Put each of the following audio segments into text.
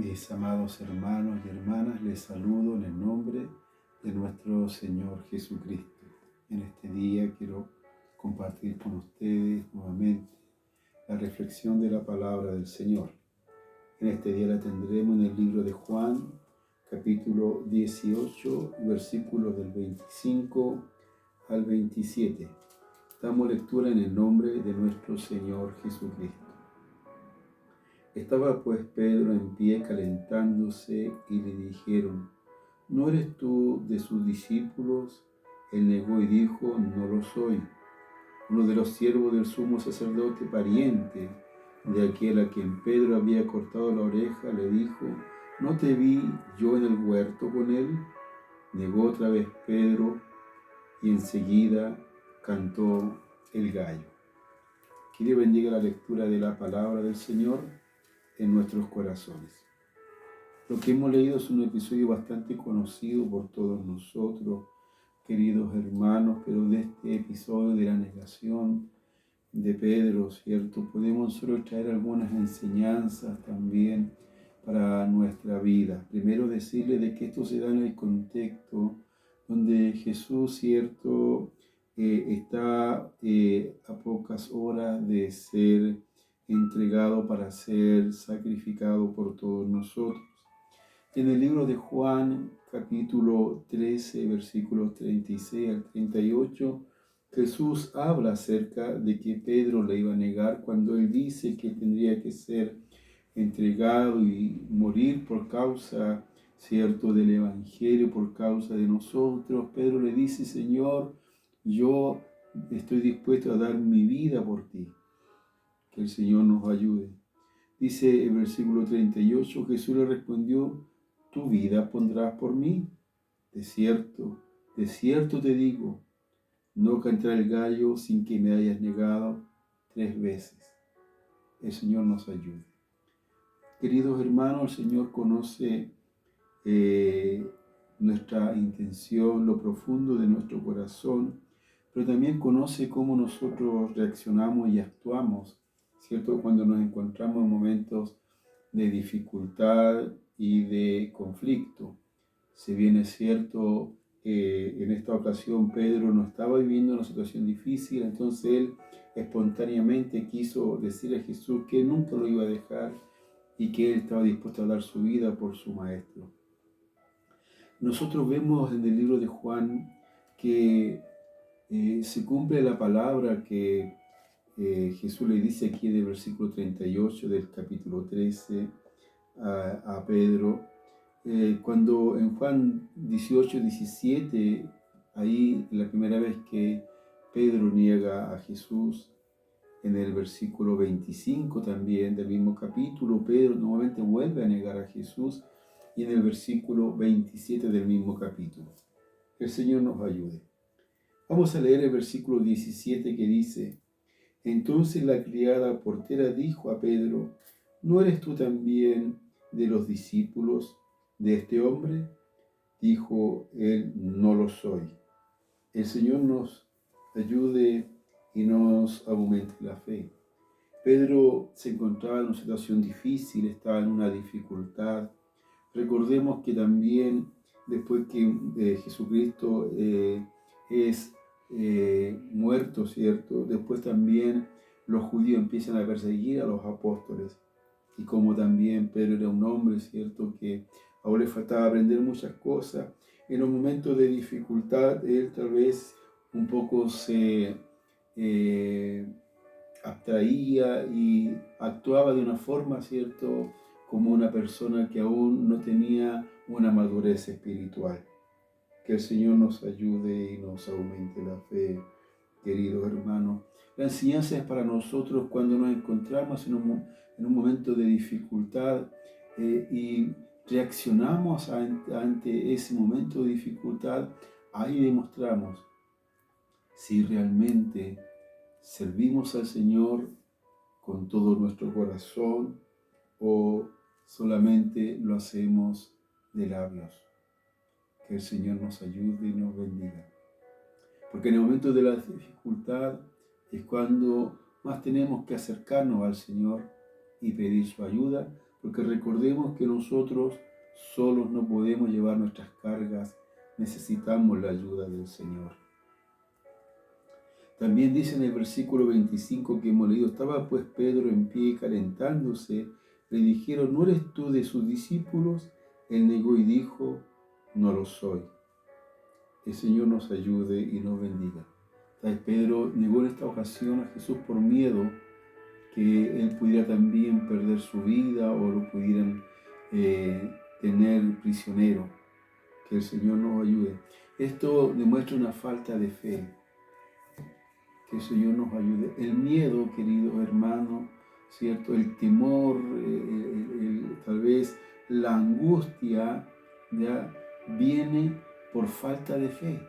Mis amados hermanos y hermanas, les saludo en el nombre de nuestro Señor Jesucristo. En este día quiero compartir con ustedes nuevamente la reflexión de la palabra del Señor. En este día la tendremos en el libro de Juan, capítulo 18, versículos del 25 al 27. Damos lectura en el nombre de nuestro Señor Jesucristo. Estaba pues Pedro en pie calentándose y le dijeron: ¿No eres tú de sus discípulos? Él negó y dijo: No lo soy. Uno de los siervos del sumo sacerdote, pariente de aquel a quien Pedro había cortado la oreja, le dijo: ¿No te vi yo en el huerto con él? Negó otra vez Pedro y enseguida cantó el gallo. Que Dios bendiga la lectura de la palabra del Señor en nuestros corazones. Lo que hemos leído es un episodio bastante conocido por todos nosotros, queridos hermanos, pero de este episodio de la negación de Pedro, ¿cierto? Podemos solo traer algunas enseñanzas también para nuestra vida. Primero decirle de que esto se da en el contexto donde Jesús, ¿cierto? Está a pocas horas de ser entregado para ser sacrificado por todos nosotros. En el libro de Juan, capítulo 13, versículos 36 al 38, Jesús habla acerca de que Pedro le iba a negar cuando él dice que tendría que ser entregado y morir por causa, cierto, del Evangelio, por causa de nosotros. Pedro le dice: Señor, yo estoy dispuesto a dar mi vida por ti. Que el Señor nos ayude. Dice el versículo 38, Jesús le respondió: ¿Tu vida pondrás por mí? De cierto te digo, no cantará el gallo sin que me hayas negado 3 veces. El Señor nos ayude. Queridos hermanos, el Señor conoce nuestra intención, lo profundo de nuestro corazón, pero también conoce cómo nosotros reaccionamos y actuamos, ¿cierto? Cuando nos encontramos en momentos de dificultad y de conflicto. Si bien es cierto, en esta ocasión Pedro no estaba viviendo una situación difícil, entonces él espontáneamente quiso decirle a Jesús que él nunca lo iba a dejar y que él estaba dispuesto a dar su vida por su maestro. Nosotros vemos en el libro de Juan que se cumple la palabra que Jesús le dice aquí en el versículo 38 del capítulo 13 a Pedro, cuando en Juan 18, 17, ahí la primera vez que Pedro niega a Jesús, en el versículo 25 también del mismo capítulo, Pedro nuevamente vuelve a negar a Jesús, y en el versículo 27 del mismo capítulo. Que el Señor nos ayude. Vamos a leer el versículo 17 que dice: Entonces la criada portera dijo a Pedro: ¿No eres tú también de los discípulos de este hombre? Dijo él: No lo soy. El Señor nos ayude y nos aumente la fe. Pedro se encontraba en una situación difícil, estaba en una dificultad. Recordemos que también después que Jesucristo es muerto, ¿cierto? Después también los judíos empiezan a perseguir a los apóstoles. Y como también Pedro era un hombre, ¿cierto? Que aún le faltaba aprender muchas cosas. En los momentos de dificultad, él tal vez un poco se abstraía y actuaba de una forma, ¿cierto?, como una persona que aún no tenía una madurez espiritual. Que el Señor nos ayude y nos aumente la fe, queridos hermanos. La enseñanza es para nosotros cuando nos encontramos en un momento de dificultad y reaccionamos ante ese momento de dificultad. Ahí demostramos si realmente servimos al Señor con todo nuestro corazón o solamente lo hacemos de labios. Que el Señor nos ayude y nos bendiga. Porque en el momento de la dificultad es cuando más tenemos que acercarnos al Señor y pedir su ayuda porque recordemos que nosotros solos no podemos llevar nuestras cargas, necesitamos la ayuda del Señor. También dice en el versículo 25 que hemos leído, estaba pues Pedro en pie calentándose, le dijeron, ¿no eres tú de sus discípulos? Él negó y dijo, no lo soy. El Señor nos ayude y nos bendiga. Tal vez Pedro negó en esta ocasión a Jesús por miedo que él pudiera también perder su vida o lo pudieran tener prisionero. Que el Señor nos ayude. Esto demuestra una falta de fe. Que el Señor nos ayude. El miedo, queridos hermanos, ¿cierto? El temor, tal vez la angustia, ya viene por falta de fe.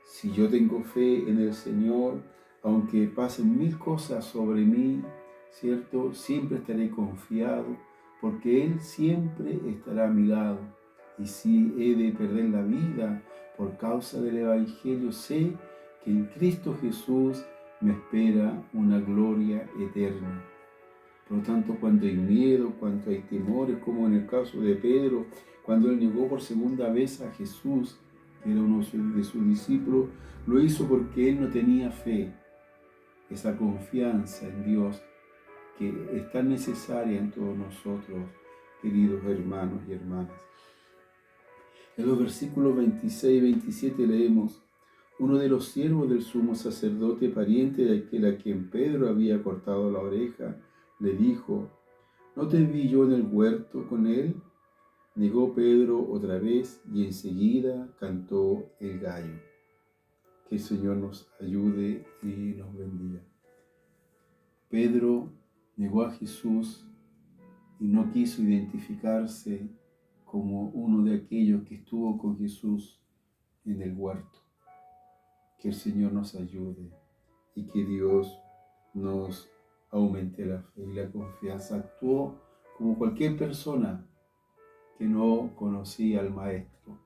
Si yo tengo fe en el Señor, aunque pasen 1000 cosas sobre mí, ¿cierto? Siempre estaré confiado, porque Él siempre estará a mi lado. Y si he de perder la vida por causa del Evangelio, sé que en Cristo Jesús me espera una gloria eterna. Por lo tanto, cuando hay miedo, cuando hay temores, como en el caso de Pedro, cuando él negó por segunda vez a Jesús, que era uno de sus discípulos, lo hizo porque él no tenía fe, esa confianza en Dios que es tan necesaria en todos nosotros, queridos hermanos y hermanas. En los versículos 26 y 27 leemos, uno de los siervos del sumo sacerdote, pariente de aquel a quien Pedro había cortado la oreja, le dijo, ¿no te vi yo en el huerto con él? Negó Pedro otra vez y enseguida cantó el gallo. Que el Señor nos ayude y nos bendiga. Pedro negó a Jesús y no quiso identificarse como uno de aquellos que estuvo con Jesús en el huerto. Que el Señor nos ayude y que Dios nos aumente la fe y la confianza. Actuó como cualquier persona que no conocía al Maestro.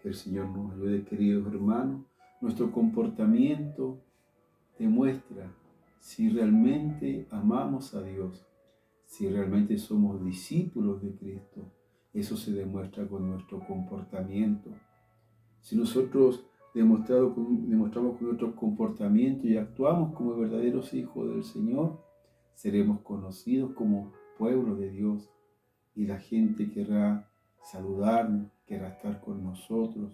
Que el Señor nos ayude, queridos hermanos. Nuestro comportamiento demuestra si realmente amamos a Dios, si realmente somos discípulos de Cristo. Eso se demuestra con nuestro comportamiento. Si nosotros demostramos con nuestro comportamiento y actuamos como verdaderos hijos del Señor, seremos conocidos como pueblo de Dios y la gente querrá saludarnos, querrá estar con nosotros,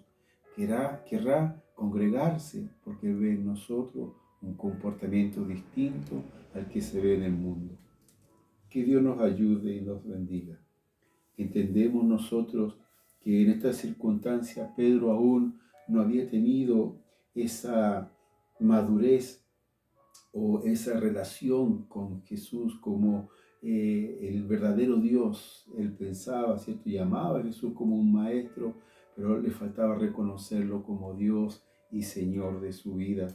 querrá congregarse porque ve en nosotros un comportamiento distinto al que se ve en el mundo. Que Dios nos ayude y nos bendiga. Entendemos nosotros que en esta circunstancia Pedro aún no había tenido esa madurez o esa relación con Jesús como el verdadero Dios. Él pensaba, ¿cierto? Y amaba a Jesús como un maestro, pero le faltaba reconocerlo como Dios y Señor de su vida.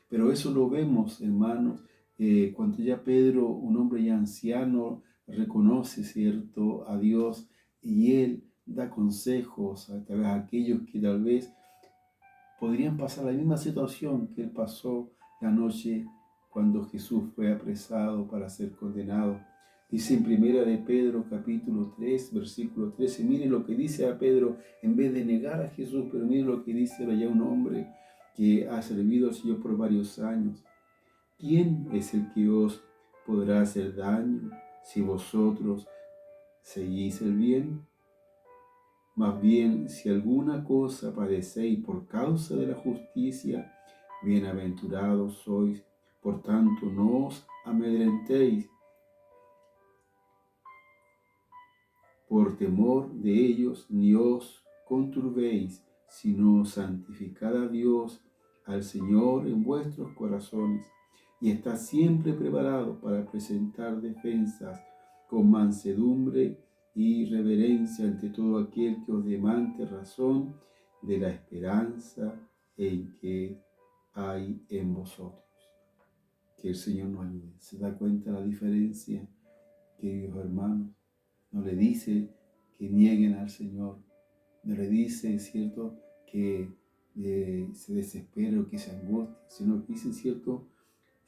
Pero eso lo vemos, hermanos, cuando ya Pedro, un hombre ya anciano, reconoce, ¿cierto?, a Dios y él da consejos a aquellos que tal vez podrían pasar la misma situación que él pasó la noche cuando Jesús fue apresado para ser condenado. Dice en primera de Pedro capítulo 3, versículo 13, mire lo que dice a Pedro en vez de negar a Jesús, pero mire lo que dice allá un hombre que ha servido al Señor por varios años. ¿Quién es el que os podrá hacer daño si vosotros seguís el bien? Más bien, si alguna cosa padecéis por causa de la justicia, bienaventurados sois. Por tanto, no os amedrentéis por temor de ellos, ni os conturbéis, sino santificad a Dios, al Señor en vuestros corazones, y estad siempre preparados para presentar defensas con mansedumbre y reverencia ante todo aquel que os demande razón de la esperanza en que hay en vosotros. Que el Señor nos ayude. ¿Se da cuenta la diferencia, queridos hermanos? No le dice que nieguen al Señor, no le dice, ¿cierto?, que se desespere o que se angustie, sino que dice, ¿cierto?,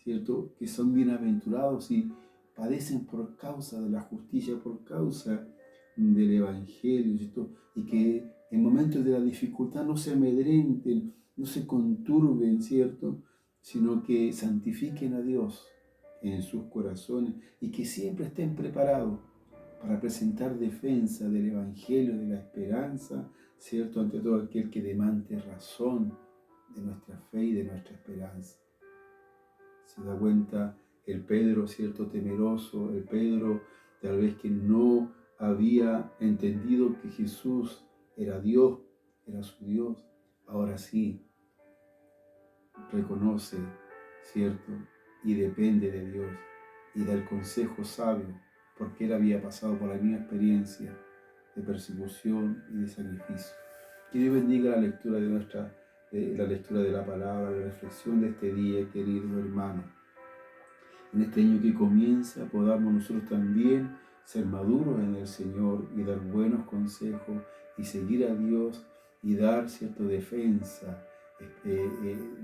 que son bienaventurados y padecen por causa de la justicia, por causa del Evangelio, ¿cierto? Y que en momentos de la dificultad no se amedrenten, no se conturben, ¿cierto? Sino que santifiquen a Dios en sus corazones y que siempre estén preparados para presentar defensa del Evangelio, de la esperanza, ¿cierto? Ante todo aquel que demande razón de nuestra fe y de nuestra esperanza. Se da cuenta el Pedro, ¿cierto? Temeroso, el Pedro tal vez que no había entendido que Jesús era Dios, era su Dios. Ahora sí, reconoce, ¿cierto? Y depende de Dios y del consejo sabio, porque él había pasado por la misma experiencia de persecución y de sacrificio. Que Dios bendiga la lectura la lectura de la palabra, la reflexión de este día, querido hermano. En este año que comienza, podamos nosotros también ser maduros en el Señor y dar buenos consejos y seguir a Dios y dar cierta defensa,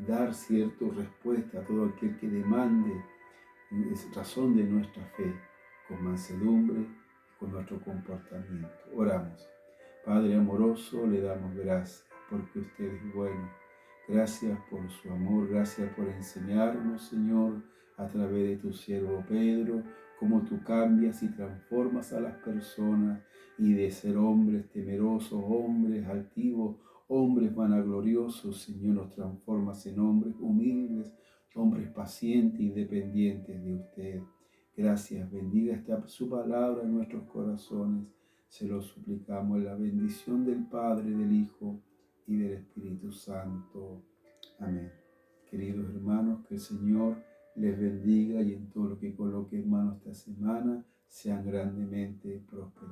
dar cierta respuesta a todo aquel que demande razón de nuestra fe, con mansedumbre y con nuestro comportamiento. Oramos. Padre amoroso, le damos gracias porque usted es bueno. Gracias por su amor, gracias por enseñarnos, Señor, a través de tu siervo Pedro, cómo tú cambias y transformas a las personas y de ser hombres temerosos, hombres altivos, hombres vanagloriosos, Señor, nos transformas en hombres humildes, hombres pacientes y dependientes de usted. Gracias, bendiga su palabra en nuestros corazones. Se lo suplicamos en la bendición del Padre, del Hijo y del Espíritu Santo. Amén. Queridos hermanos, que el Señor les bendiga y en todo lo que coloque en manos esta semana sean grandemente prosperados.